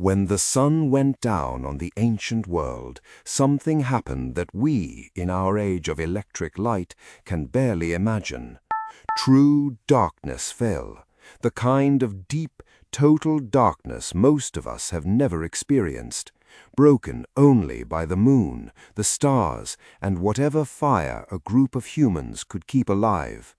When the sun went down on the ancient world, something happened that we, in our age of electric light, can barely imagine. True darkness fell, the kind of deep, total darkness most of us have never experienced, broken only by the moon, the stars, and whatever fire a group of humans could keep alive.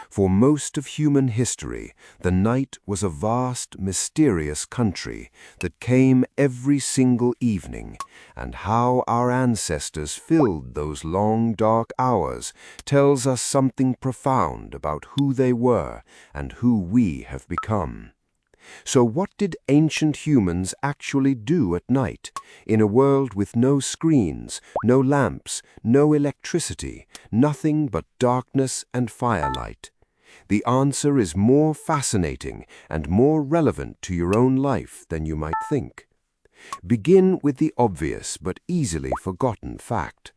For most of human history, the night was a vast, mysterious country that came every single evening, and how our ancestors filled those long, dark hours tells us something profound about who they were and who we have become. So what did ancient humans actually do at night, in a world with no screens, no lamps, no electricity, nothing but darkness and firelight? The answer is more fascinating and more relevant to your own life than you might think. Begin with the obvious but easily forgotten fact.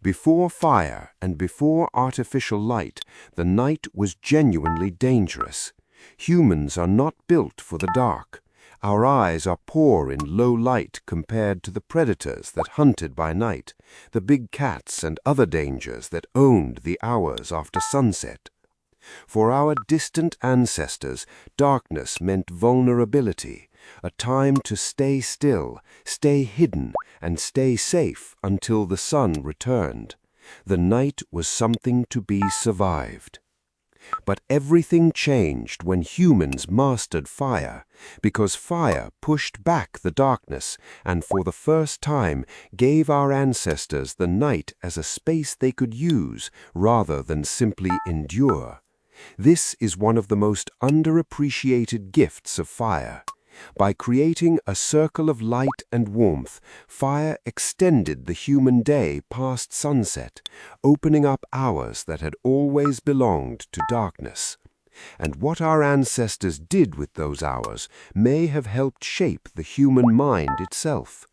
Before fire and before artificial light, the night was genuinely dangerous. Humans are not built for the dark. Our eyes are poor in low light compared to the predators that hunted by night, the big cats and other dangers that owned the hours after sunset. For our distant ancestors, darkness meant vulnerability, a time to stay still, stay hidden, and stay safe until the sun returned. The night was something to be survived. But everything changed when humans mastered fire, because fire pushed back the darkness and for the first time gave our ancestors the night as a space they could use rather than simply endure. This is one of the most underappreciated gifts of fire. By creating a circle of light and warmth, fire extended the human day past sunset, opening up hours that had always belonged to darkness. And what our ancestors did with those hours may have helped shape the human mind itself.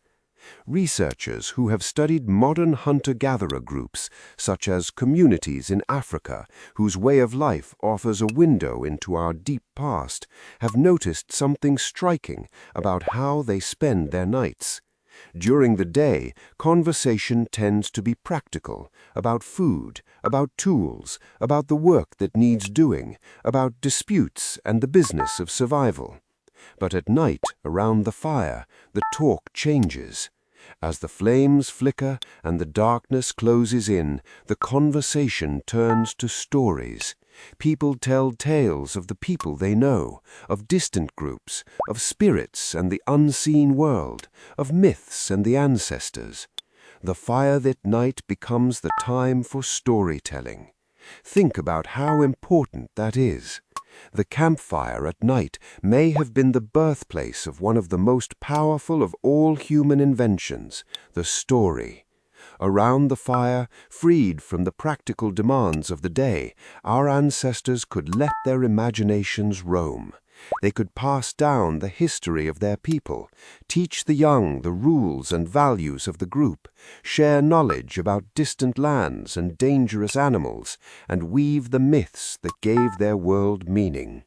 Researchers who have studied modern hunter-gatherer groups, such as communities in Africa, whose way of life offers a window into our deep past, have noticed something striking about how they spend their nights. During the day, conversation tends to be practical, about food, about tools, about the work that needs doing, about disputes and the business of survival. But at night, around the fire, the talk changes. As the flames flicker and the darkness closes in, the conversation turns to stories. People tell tales of the people they know, of distant groups, of spirits and the unseen world, of myths and the ancestors. The firelit night becomes the time for storytelling. Think about how important that is. The campfire at night may have been the birthplace of one of the most powerful of all human inventions, the story. Around the fire, freed from the practical demands of the day, our ancestors could let their imaginations roam. They could pass down the history of their people, teach the young the rules and values of the group, share knowledge about distant lands and dangerous animals, and weave the myths that gave their world meaning.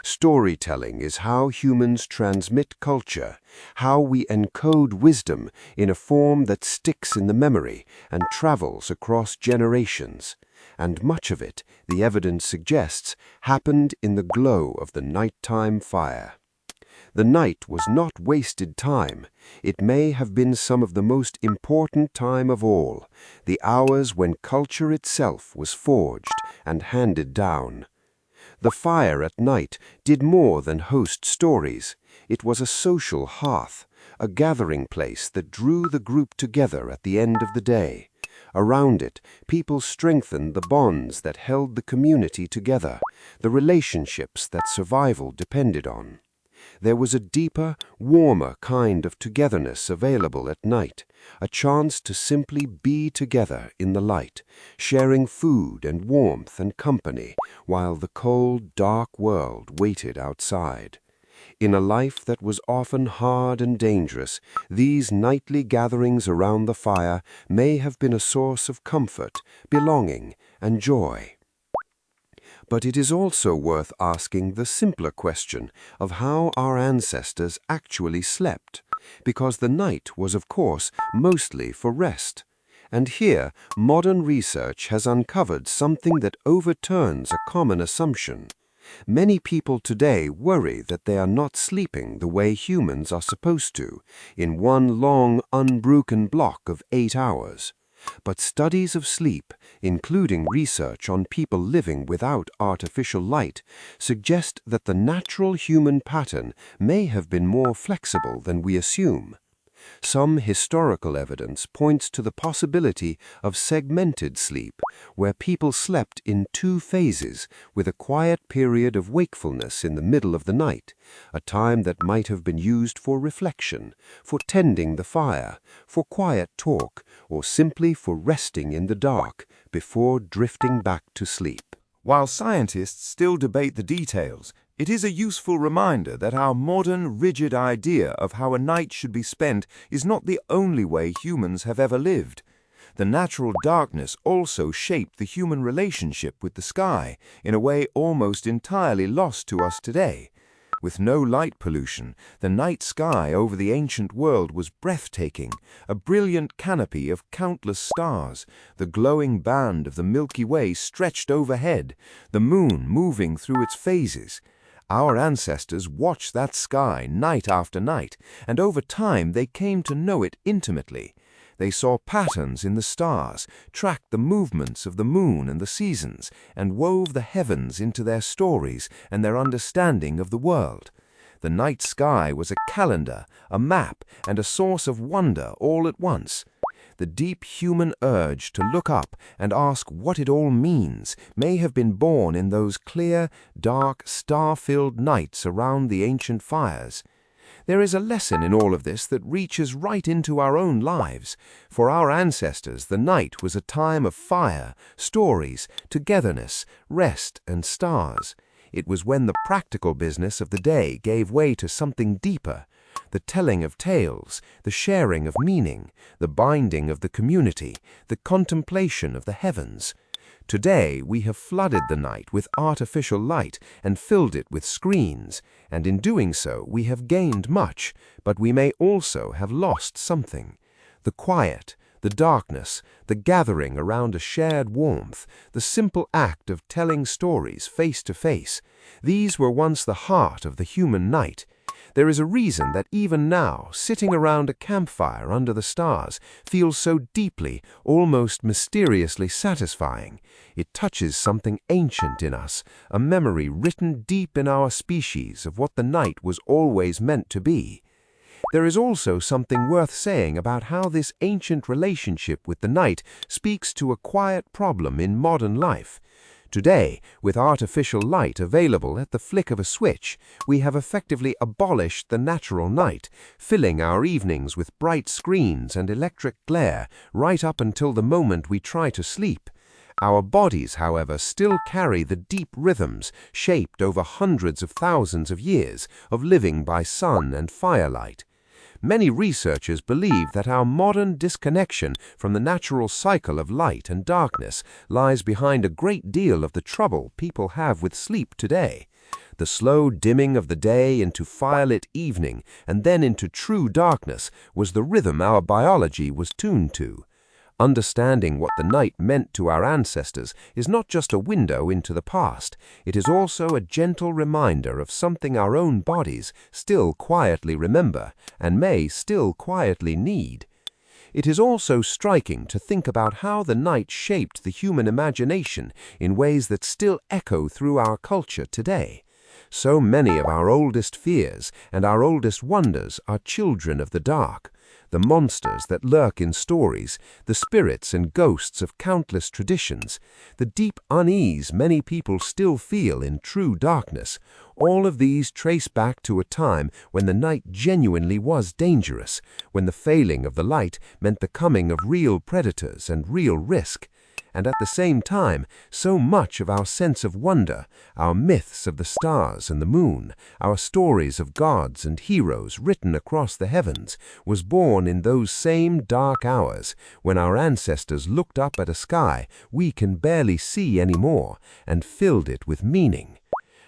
Storytelling is how humans transmit culture, how we encode wisdom in a form that sticks in the memory and travels across generations. And much of it, the evidence suggests, happened in the glow of the nighttime fire. The night was not wasted time. It may have been some of the most important time of all, the hours when culture itself was forged and handed down. The fire at night did more than host stories. It was a social hearth, a gathering place that drew the group together at the end of the day. Around it, people strengthened the bonds that held the community together, the relationships that survival depended on. There was a deeper, warmer kind of togetherness available at night, a chance to simply be together in the light, sharing food and warmth and company while the cold, dark world waited outside. In a life that was often hard and dangerous, these nightly gatherings around the fire may have been a source of comfort, belonging, and joy. But it is also worth asking the simpler question of how our ancestors actually slept, because the night was, of course, mostly for rest. And here, modern research has uncovered something that overturns a common assumption. Many people today worry that they are not sleeping the way humans are supposed to, in one long, unbroken block of 8 hours. But studies of sleep, including research on people living without artificial light, suggest that the natural human pattern may have been more flexible than we assume. Some historical evidence points to the possibility of segmented sleep, where people slept in 2 phases, with a quiet period of wakefulness in the middle of the night, a time that might have been used for reflection, for tending the fire, for quiet talk, or simply for resting in the dark before drifting back to sleep. While scientists still debate the details, it is a useful reminder that our modern, rigid idea of how a night should be spent is not the only way humans have ever lived. The natural darkness also shaped the human relationship with the sky in a way almost entirely lost to us today. With no light pollution, the night sky over the ancient world was breathtaking, a brilliant canopy of countless stars, the glowing band of the Milky Way stretched overhead, the moon moving through its phases. Our ancestors watched that sky night after night, and over time they came to know it intimately. They saw patterns in the stars, tracked the movements of the moon and the seasons, and wove the heavens into their stories and their understanding of the world. The night sky was a calendar, a map, and a source of wonder all at once. The deep human urge to look up and ask what it all means may have been born in those clear, dark, star-filled nights around the ancient fires. There is a lesson in all of this that reaches right into our own lives. For our ancestors, the night was a time of fire, stories, togetherness, rest, and stars. It was when the practical business of the day gave way to something deeper. The telling of tales, the sharing of meaning, the binding of the community, the contemplation of the heavens. Today we have flooded the night with artificial light and filled it with screens, and in doing so we have gained much, but we may also have lost something. The quiet, the darkness, the gathering around a shared warmth, the simple act of telling stories face to face, these were once the heart of the human night. There is a reason that even now, sitting around a campfire under the stars feels so deeply, almost mysteriously satisfying. It touches something ancient in us, a memory written deep in our species of what the night was always meant to be. There is also something worth saying about how this ancient relationship with the night speaks to a quiet problem in modern life. Today, with artificial light available at the flick of a switch, we have effectively abolished the natural night, filling our evenings with bright screens and electric glare right up until the moment we try to sleep. Our bodies, however, still carry the deep rhythms shaped over hundreds of thousands of years of living by sun and firelight. Many researchers believe that our modern disconnection from the natural cycle of light and darkness lies behind a great deal of the trouble people have with sleep today. The slow dimming of the day into firelit evening and then into true darkness was the rhythm our biology was tuned to. Understanding what the night meant to our ancestors is not just a window into the past, it is also a gentle reminder of something our own bodies still quietly remember and may still quietly need. It is also striking to think about how the night shaped the human imagination in ways that still echo through our culture today. So many of our oldest fears and our oldest wonders are children of the dark. The monsters that lurk in stories, the spirits and ghosts of countless traditions, the deep unease many people still feel in true darkness, all of these trace back to a time when the night genuinely was dangerous, when the failing of the light meant the coming of real predators and real risk. and at the same time, so much of our sense of wonder, our myths of the stars and the moon, our stories of gods and heroes written across the heavens, was born in those same dark hours when our ancestors looked up at a sky we can barely see anymore and filled it with meaning.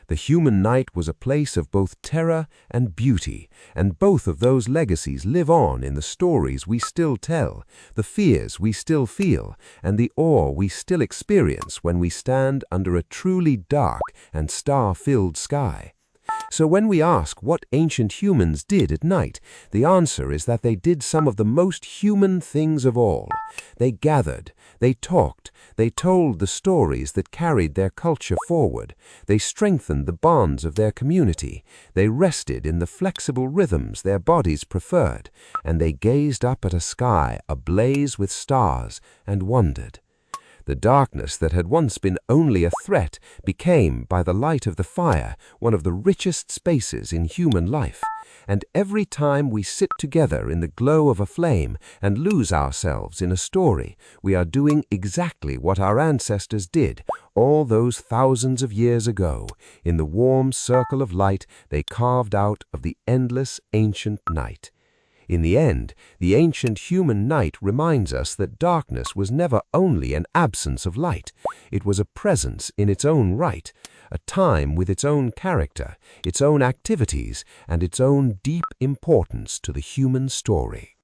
The human night was a place of both terror and beauty, and both of those legacies live on in the stories we still tell, the fears we still feel, and the awe we still experience when we stand under a truly dark and star-filled sky. So when we ask what ancient humans did at night, the answer is that they did some of the most human things of all. They gathered, they talked, they told the stories that carried their culture forward, they strengthened the bonds of their community, they rested in the flexible rhythms their bodies preferred, and they gazed up at a sky ablaze with stars and wondered. The darkness that had once been only a threat became, by the light of the fire, one of the richest spaces in human life. And every time we sit together in the glow of a flame and lose ourselves in a story, we are doing exactly what our ancestors did all those thousands of years ago, in the warm circle of light they carved out of the endless ancient night. In the end, the ancient human night reminds us that darkness was never only an absence of light. It was a presence in its own right, a time with its own character, its own activities, and its own deep importance to the human story.